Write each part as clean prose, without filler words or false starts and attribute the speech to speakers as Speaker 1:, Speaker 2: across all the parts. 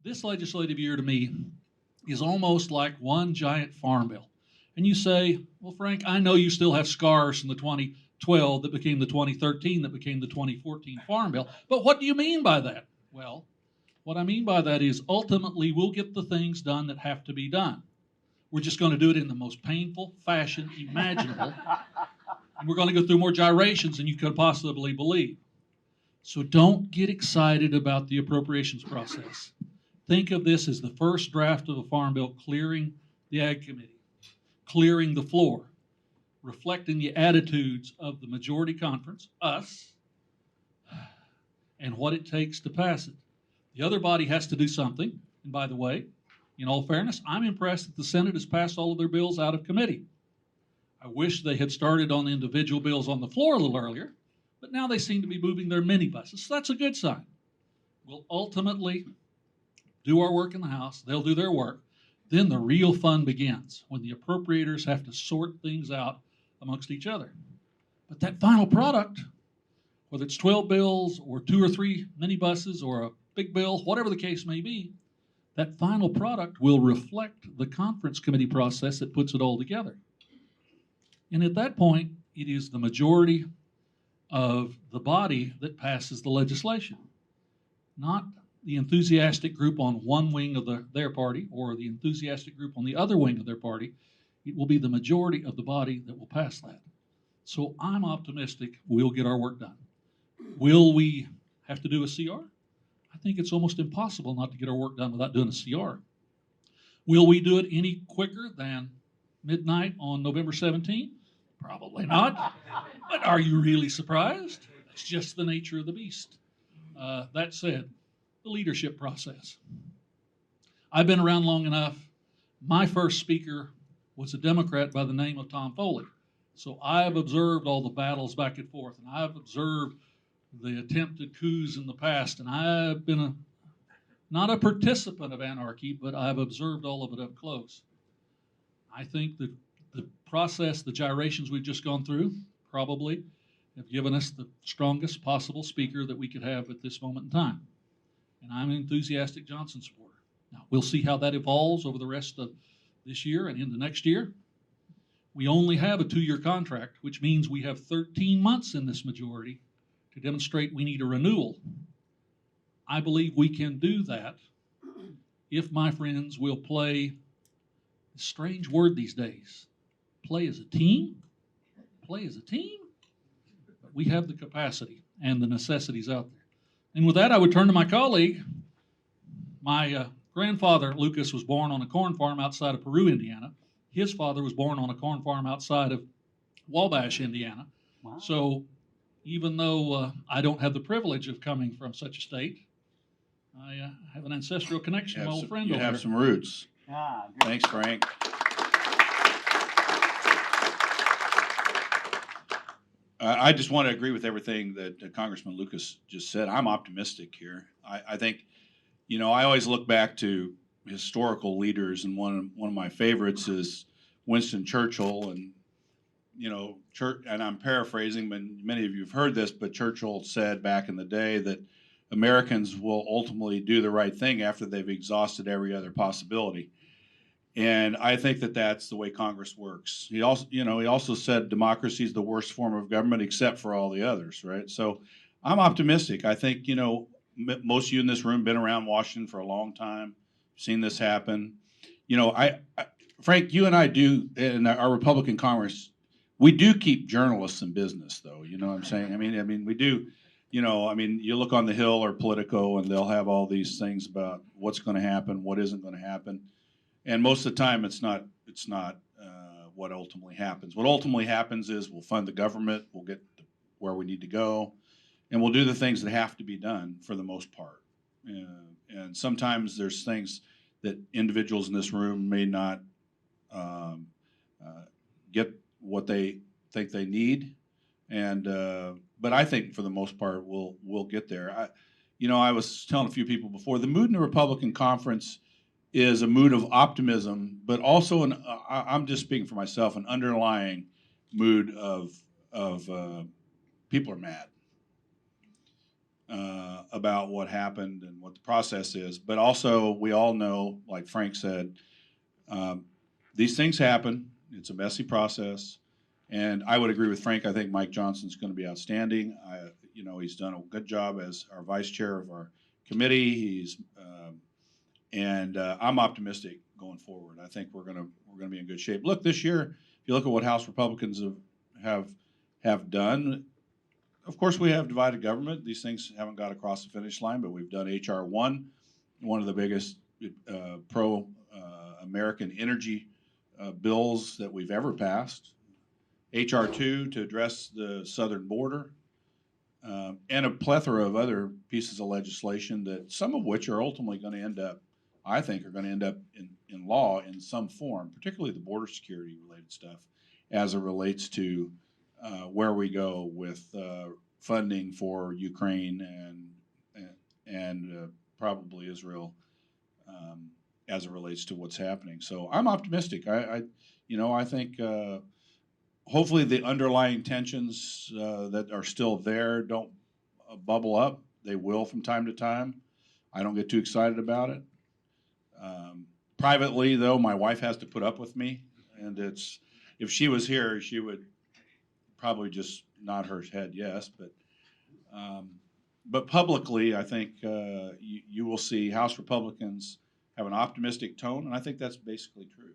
Speaker 1: This legislative year to me is almost like one giant farm bill. And you say, well, Frank, I know you still have scars from the 2012 that became the 2013 that became the 2014 farm bill, but what do you mean by that? Well, what I mean by that is ultimately we'll get the things done that have to be done. We're just going to do it in the most painful fashion imaginable. And we're going to go through more gyrations than you could possibly believe. So don't get excited about the appropriations process. Think of this as the first draft of a farm bill clearing the Ag Committee, clearing the floor, reflecting the attitudes of the majority conference, us, and what it takes to pass it. The other body has to do something. And by the way, in all fairness, I'm impressed that the Senate has passed all of their bills out of committee. I wish they had started on the individual bills on the floor a little earlier, but now they seem to be moving their minibuses. So that's a good sign. We'll ultimately do our work in the House. They'll do their work. Then the real fun begins when the appropriators have to sort things out amongst each other. But that final product, whether it's 12 bills or 2 or 3 minibuses or a big bill, whatever the case may be, that final product will reflect the conference committee process that puts it all together. And at that point, it is the majority of the body that passes the legislation, not the enthusiastic group on one wing of their party or the enthusiastic group on the other wing of their party. It will be the majority of the body that will pass that. So I'm optimistic we'll get our work done. Will we have to do a CR? I think it's almost impossible not to get our work done without doing a CR. Will we do it any quicker than midnight on November 17th? Probably not. But are you really surprised? It's just the nature of the beast. That said, the leadership process. I've been around long enough. My first speaker was a Democrat by the name of Tom Foley. So I've observed all the battles back and forth, and I've observed the attempted coups in the past, and I've been not a participant of anarchy, but I've observed all of it up close. I think that the process, the gyrations we've just gone through, probably have given us the strongest possible speaker that we could have at this moment in time. And I'm an enthusiastic Johnson supporter. Now, we'll see how that evolves over the rest of this year and into next year. We only have a 2-year contract, which means we have 13 months in this majority to demonstrate we need a renewal. I believe we can do that if my friends will play, a strange word these days, play as a team? Play as a team? But we have the capacity and the necessities out there. And with that, I would turn to my colleague. My grandfather, Lucas, was born on a corn farm outside of Peru, Indiana. His father was born on a corn farm outside of Wabash, Indiana. Wow. So even though I don't have the privilege of coming from such a state, I have an ancestral connection with my old friend over there.
Speaker 2: You have some roots.
Speaker 3: Ah,
Speaker 2: Thanks, Frank. I just want to agree with everything that Congressman Lucas just said. I'm optimistic here. I think, I always look back to historical leaders, and one of my favorites is Winston Churchill. And and I'm paraphrasing, but many of you have heard this, but Churchill said back in the day that Americans will ultimately do the right thing after they've exhausted every other possibility. And I think that that's the way Congress works. He also said democracy is the worst form of government except for all the others, right? So I'm optimistic. I think, most of you in this room been around Washington for a long time, seen this happen. Frank, you and I do, in our Republican Congress, we do keep journalists in business, though. You know what I'm saying? I mean, we do. You look on the Hill or Politico, and they'll have all these things about what's going to happen, what isn't going to happen. And most of the time, it's not what ultimately happens. What ultimately happens is we'll fund the government, we'll get where we need to go, and we'll do the things that have to be done for the most part. And sometimes there's things that individuals in this room may not get what they think they need, but I think for the most part we'll get there. I was telling a few people before, the mood in the Republican conference is a mood of optimism, but also I'm just speaking for myself, an underlying mood of people are mad. about what happened and what the process is. But also, we all know, like Frank said, these things happen. It's a messy process. And I would agree with Frank. I think Mike Johnson's going to be outstanding. He's done a good job as our vice chair of our committee. I'm optimistic going forward. I think we're gonna be in good shape. Look, this year, if you look at what House Republicans have done, of course we have divided government. These things haven't got across the finish line, but we've done HR 1, one of the biggest pro American energy bills that we've ever passed. HR 2 to address the southern border, and a plethora of other pieces of legislation that some of which are ultimately going to end up, I think, are going to end up in law in some form, particularly the border security related stuff, as it relates to where we go with funding for Ukraine and probably Israel, as it relates to what's happening. So I'm optimistic. I think hopefully the underlying tensions that are still there don't bubble up. They will from time to time. I don't get too excited about it. Privately, though, my wife has to put up with me, and if she was here, she would probably just nod her head yes. But publicly, I think you will see House Republicans have an optimistic tone, and I think that's basically true,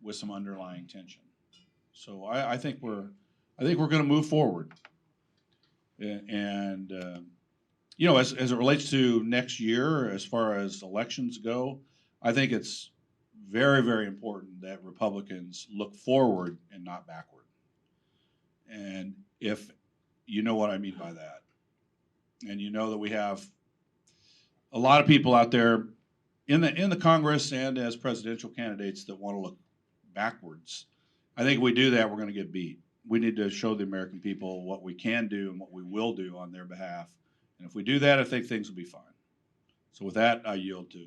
Speaker 2: with some underlying tension. So I think we're going to move forward, and as it relates to next year, as far as elections go, I think it's very, very important that Republicans look forward and not backward. And if you know what I mean by that, and you know that we have a lot of people out there in the Congress and as presidential candidates that want to look backwards, I think if we do that, we're going to get beat. We need to show the American people what we can do and what we will do on their behalf. And if we do that, I think things will be fine. So with that, I yield to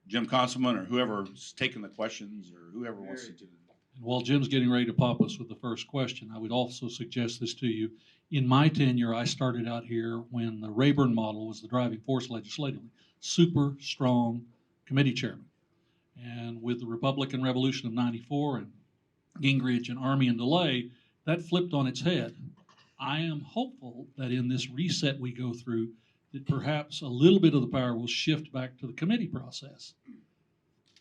Speaker 2: Jim Conselman or whoever's taking the questions or whoever wants to do it.
Speaker 1: And while Jim's getting ready to pop us with the first question, I would also suggest this to you. In my tenure, I started out here when the Rayburn model was the driving force legislatively. Super strong committee chairman. And with the Republican Revolution of '94 and Gingrich and Army and DeLay, that flipped on its head. I am hopeful that in this reset we go through, that perhaps a little bit of the power will shift back to the committee process.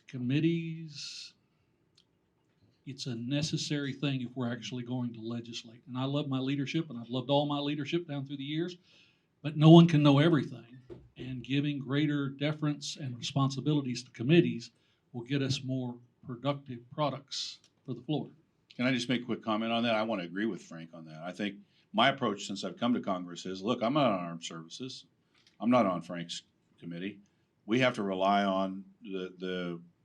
Speaker 1: Committees, it's a necessary thing if we're actually going to legislate. And I love my leadership, and I've loved all my leadership down through the years, but no one can know everything. And giving greater deference and responsibilities to committees will get us more productive products for the floor.
Speaker 2: Can I just make a quick comment on that? I want to agree with Frank on that. I think my approach since I've come to Congress is, look, I'm not on Armed Services. I'm not on Frank's committee. We have to rely on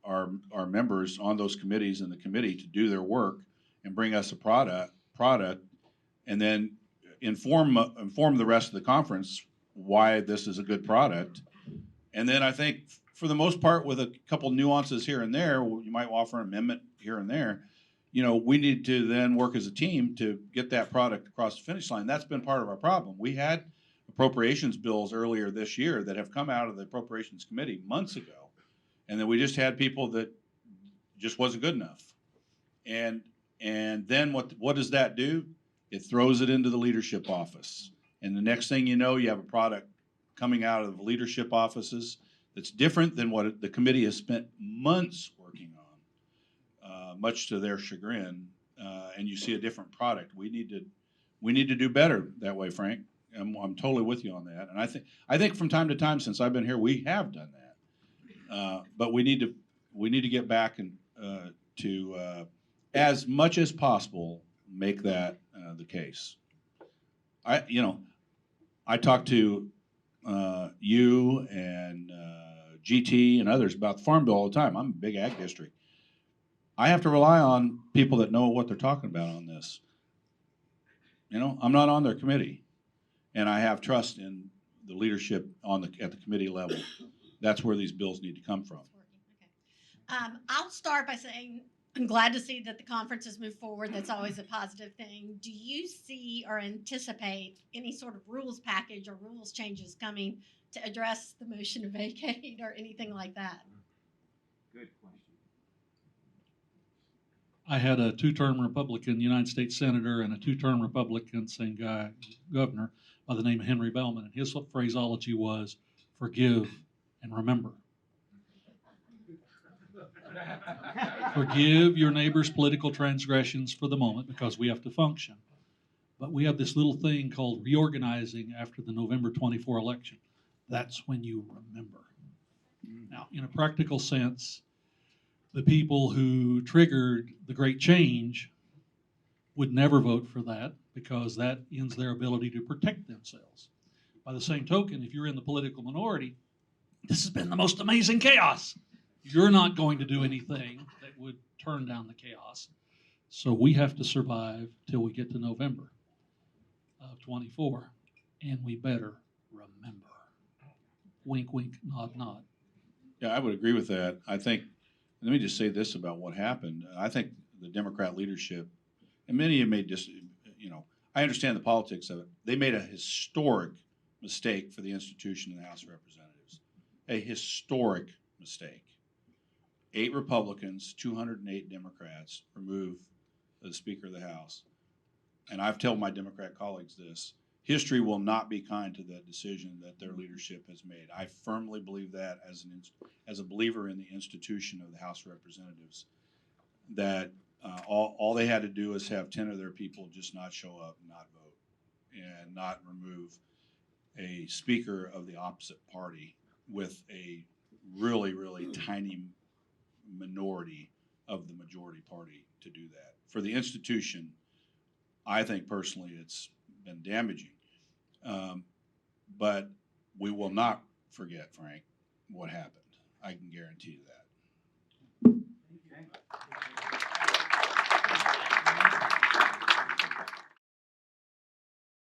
Speaker 2: our members on those committees and the committee to do their work and bring us a product, and then inform the rest of the conference why this is a good product. And then I think for the most part, with a couple nuances here and there, you might offer an amendment here and there. We need to then work as a team to get that product across the finish line. That's been part of our problem. We had appropriations bills earlier this year that have come out of the Appropriations Committee months ago, and then we just had people that just wasn't good enough. And then what does that do? It throws it into the leadership office. And the next thing you know, you have a product coming out of the leadership offices that's different than what the committee has spent months working on, much to their chagrin. And you see a different product. We need to do better that way, Frank. I'm totally with you on that. And I think from time to time since I've been here, we have done that. But we need to get back and to as much as possible make that the case. I talk to you and GT and others about the Farm Bill all the time. I'm a big ag district. I have to rely on people that know what they're talking about on this. I'm not on their committee, and I have trust in the leadership at the committee level. That's where these bills need to come from.
Speaker 3: Okay. I'll start by saying I'm glad to see that the conference has moved forward. That's always a positive thing. Do you see or anticipate any sort of rules package or rules changes coming to address the motion to vacate or anything like that?
Speaker 4: Good question.
Speaker 1: I had a two-term Republican United States Senator and a two-term Republican, same guy, governor, by the name of Henry Bellman, and his phraseology was forgive and remember. Forgive your neighbor's political transgressions for the moment because we have to function. But we have this little thing called reorganizing after the November 24 election. That's when you remember. Now, in a practical sense, the people who triggered the Great Change would never vote for that because that ends their ability to protect themselves. By the same token, if you're in the political minority, this has been the most amazing chaos. You're not going to do anything that would turn down the chaos. So we have to survive till we get to November of 24, and we better remember. Wink, wink, nod, nod.
Speaker 2: Yeah, I would agree with that. I think, let me just say this about what happened. I think the Democrat leadership, and many of them made just, I understand the politics of it. They made a historic mistake for the institution of the House of Representatives. A historic mistake. 8 Republicans, 208 Democrats remove the Speaker of the House. And I've told my Democrat colleagues this. History will not be kind to that decision that their leadership has made. I firmly believe that as a believer in the institution of the House of Representatives, that all they had to do is have 10 of their people just not show up and not vote and not remove a speaker of the opposite party with a really, really tiny minority of the majority party to do that. For the institution, I think personally it's been damaging. But we will not forget, Frank, what happened. I can guarantee you that.
Speaker 4: Okay.